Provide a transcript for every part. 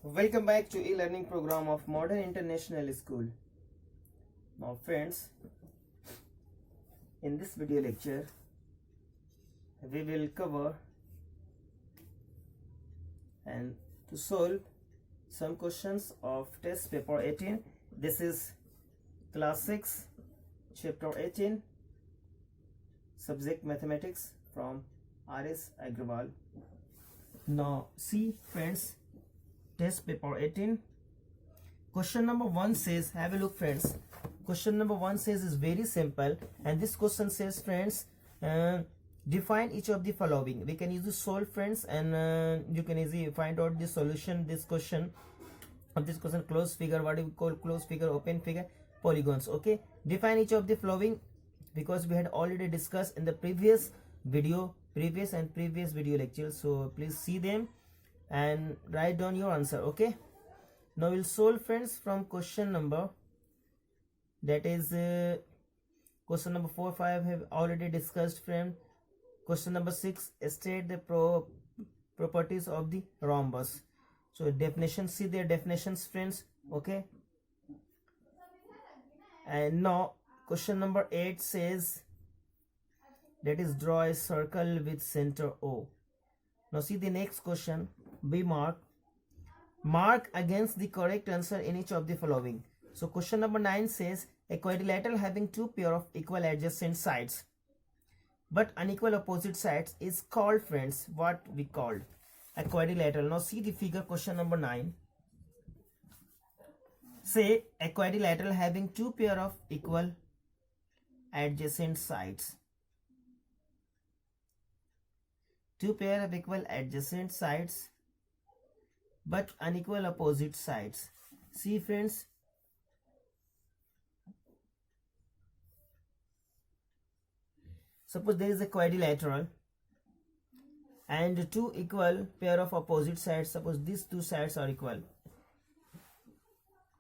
Welcome back to e-learning program of Modern International School. Now friends, in this video lecture we will cover and to solve some questions of test paper 18. This is class 6 chapter 18 subject mathematics from R.S. Agrawal. Now see friends, test paper 18 question number 1 says, have a look friends. Question number 1 says is very simple, and this question says friends, define each of the following. We can easily solve friends, and you can easily find out the solution this question of this question. Closed figure, what do we call closed figure, open figure, polygons. Okay, define each of the following, because we had already discussed in the previous video lectures. So please see them and write down your answer. Okay, now we'll solve friends from question number, that is question number 4, 5 have already discussed friend. Question number 6, state the properties of the rhombus. So definition, see their definitions friends. Okay, and now question number 8 says, that is draw a circle with center O. Now see the next question, be mark against the correct answer in each of the following. So question number 9 says, a quadrilateral having two pair of equal adjacent sides but unequal opposite sides is called friends, what we called a quadrilateral. Now see the figure, question number 9. Say a quadrilateral having two pair of equal adjacent sides. Two pair of equal adjacent sides but unequal opposite sides. See friends, suppose there is a quadrilateral and two equal pair of opposite sides. Suppose these two sides are equal.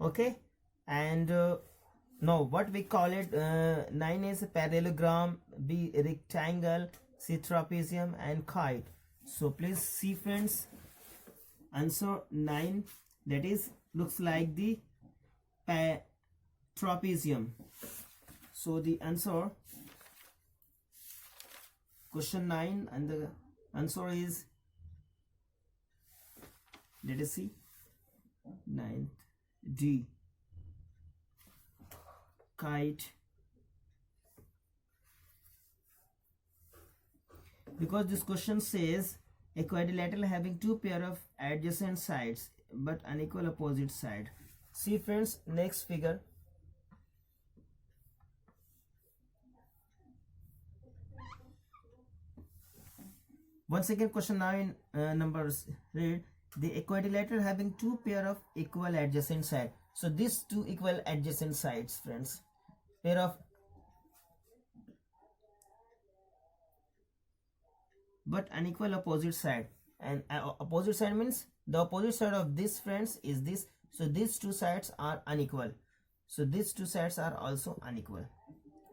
Okay, and now what we call it, 9 is a parallelogram, B rectangle, C trapezium, and kite. So please see friends, answer 9, that is looks like the trapezium. So the answer, question 9, and the answer is, let us see, 9th D, kite. Because this question says a quadrilateral having two pair of adjacent sides but unequal opposite side. See friends, next figure. Once again, question now in numbers, read the quadrilateral having two pair of equal adjacent side. So these two equal adjacent sides friends, pair of but unequal opposite side, and opposite side means the opposite side of this friends is this. So these two sides are unequal, so these two sides are also unequal.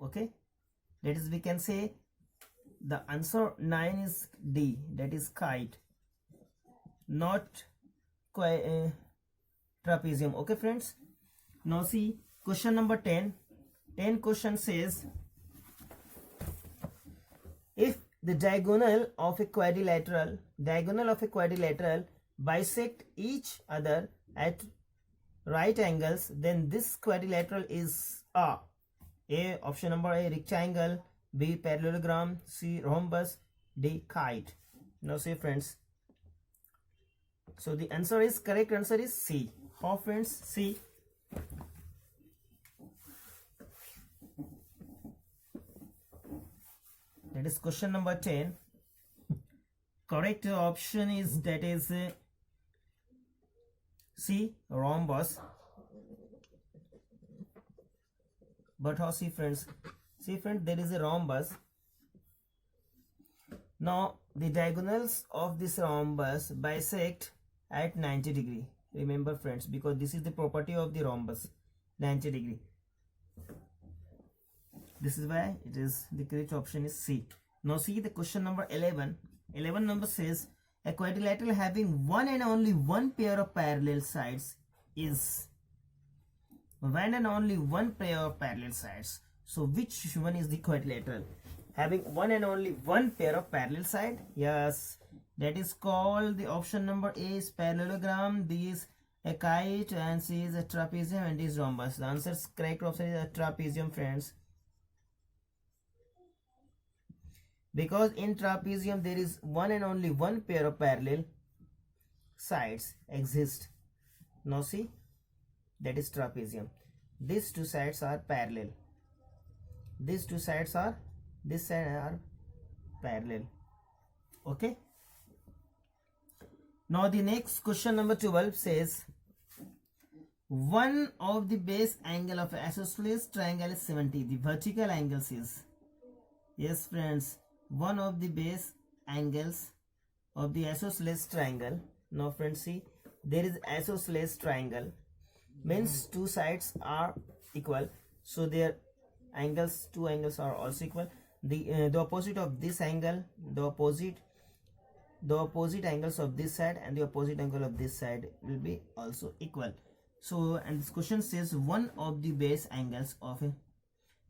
Okay, that is, we can say the answer 9 is D, that is kite, not trapezium. Okay friends, now see question number 10. Question says, if the diagonal of a quadrilateral bisect each other at right angles, then this quadrilateral is A option number A rectangle, B parallelogram, C rhombus, D kite. Now see friends, so the answer is, correct answer is C. How friends? See, that is question number 10. Correct option is, that is C rhombus. But how? See friends, there is a rhombus. Now the diagonals of this rhombus bisect at 90 degree. Remember friends, because this is the property of the rhombus, 90 degree. This is why it is, the correct option is C. Now see the question number 11. 11 number says, A quadrilateral having one and only one pair of parallel sides is one and only one pair of parallel sides. So which one is the quadrilateral having one and only one pair of parallel side? Yes, that is called, the option number A is parallelogram, B is a kite, and C is a trapezium, and D is rhombus. The answer is correct option is a trapezium, friends. Because in trapezium there is one and only one pair of parallel sides exist. Now see, that is trapezium. These two sides are parallel. These two sides are, this side are parallel. Okay. Now the next question number 12 says, one of the base angle of isosceles triangle is 70. The vertical angles is, yes friends, one of the base angles of the isosceles triangle. Now friends, see, there is isosceles triangle, means two sides are equal, so their angles, two angles are also equal. The opposite of this angle, the opposite angles of this side and the opposite angle of this side will be also equal. So, and this question says one of the base angles of a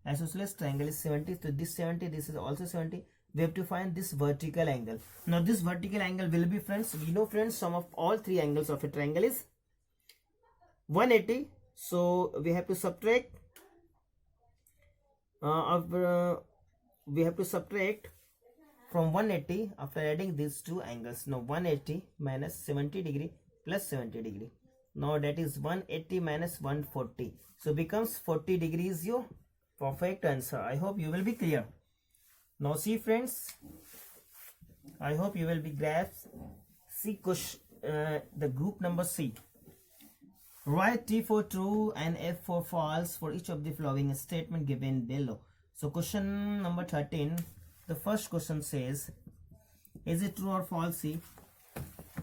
isosceles triangle is 70. So this 70, this is also 70. We have to find this vertical angle. Now this vertical angle will be, friends, we know friends, sum of all three angles of a triangle is 180. So we have to subtract we have to subtract from 180 after adding these two angles. Now 180 minus 70 degree plus 70 degree. Now that is 180 minus 140. So becomes 40 degrees your perfect answer. I hope you will be clear. Now see friends, I hope you will be grasped. See question, the group number C. Write T for true and F for false for each of the following statement given below. So question number 13, the first question says, is it true or false? See,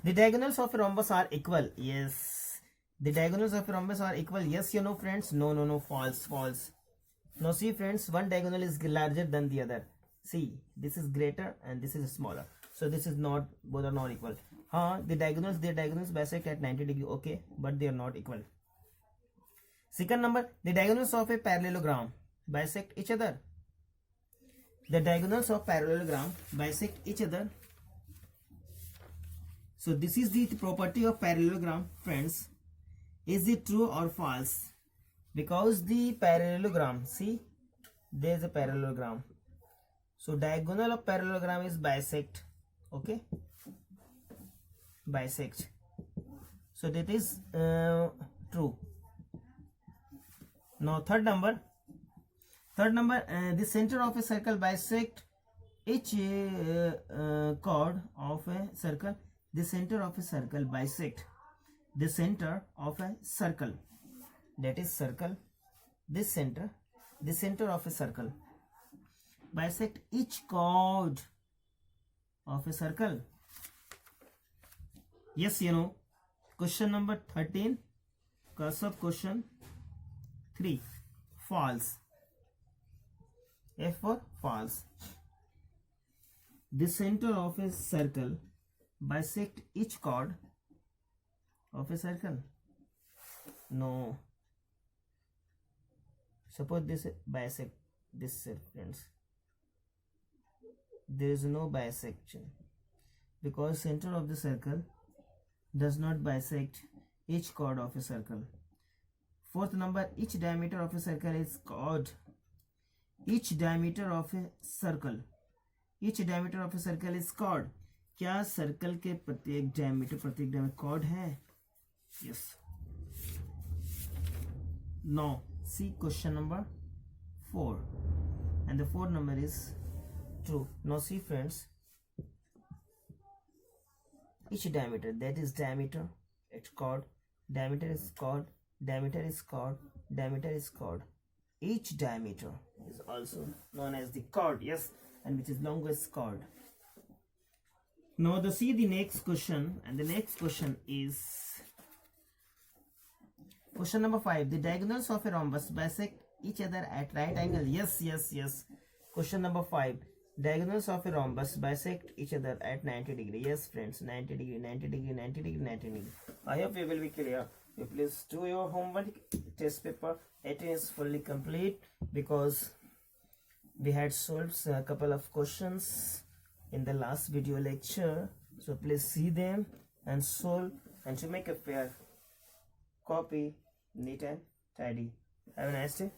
the diagonals of a rhombus are equal. Yes, the diagonals of a rhombus are equal. Yes, you know friends. No, false, false. Now see friends, one diagonal is larger than the other. See, this is greater and this is smaller. So this is not, both are not equal. Their diagonals bisect at 90 degree. Okay, but they are not equal. Second number, the diagonals of a parallelogram bisect each other. The diagonals of parallelogram bisect each other. So this is the property of parallelogram, friends. Is it true or false? Because the parallelogram, see, there is a parallelogram. So diagonal of parallelogram is bisect. Okay, bisect. So that is true. Now third number, the center of a circle bisect each chord of a circle. The center of a circle bisect the center of a circle, that is circle. This center, the center of a circle bisect each chord of a circle. Yes, you know. Question number 13, sub question 3, false. F for false. The center of a circle bisect each chord of a circle. No. Suppose this bisect this, friends. There is no bisection because center of the circle does not bisect each chord of a circle. Fourth number, each diameter of a circle is chord. Each diameter of a circle is chord. क्या circle के प्रत्येक diameter chord है? Yes. Now see question number 4, and the fourth number is true. Now see friends, each diameter, that is diameter, it's chord. Diameter is chord. Diameter is chord. Diameter is chord. Each diameter is also known as the chord. Yes, and which is longest chord. Now see the next question, and the next question is question number 5. The diagonals of a rhombus bisect each other at right angle. Yes. Question number 5. Diagonals of a rhombus bisect each other at 90 degree. Yes friends, 90 degree, 90 degree, 90 degree, 90 degree. I hope you will be clear. You please do your homework. Test paper 18 is fully complete because we had solved a couple of questions in the last video lecture. So please see them and solve, and to make a fair copy, neat and tidy. Have a nice day.